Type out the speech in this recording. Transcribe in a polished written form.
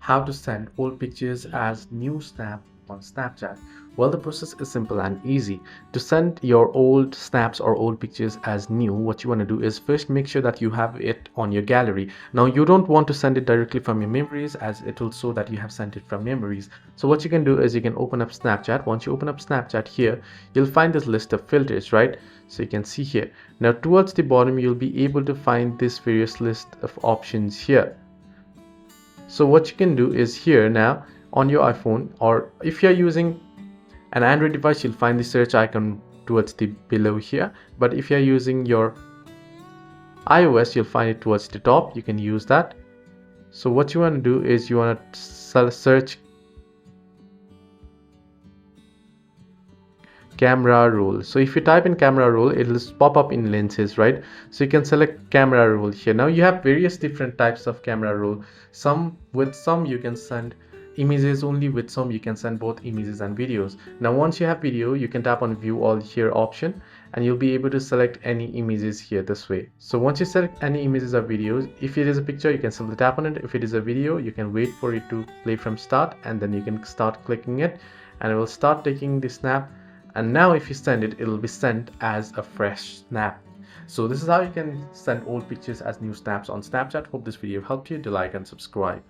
How to send old pictures as new snap on Snapchat. Well, the process is simple and easy. To send your old snaps or old pictures as new, what you want to do is first make sure that you have it on your gallery. Now, you don't want to send it directly from your memories, as it will show that you have sent it from memories. So what you can do is you can open up Snapchat. Once you open up Snapchat here, you'll find this list of filters, right? So you can see here. Now, towards the bottom, you'll be able to find this various list of options here. So what you can do is here now on your iPhone, or if you're using an Android device, you'll find the search icon towards the below here. But if you're using your iOS, you'll find it towards the top. You can use that. So what you want to do is you want to search camera roll. So if you type in camera roll, it'll pop up in lenses, right? So you can select camera roll here. Now you have various different types of camera roll. Some you can send images only, with some you can send both images and videos. Now once you have video, you can tap on view all here option, and you'll be able to select any images here this way. So once you select any images or videos, if it is a picture, you can simply tap on it. If it is a video, you can wait for it to play from start, and then you can start clicking it, and it will start taking the snap. And now if you send it, it'll be sent as a fresh snap. So this is how you can send old pictures as new snaps on Snapchat. Hope this video helped you. Do like and subscribe.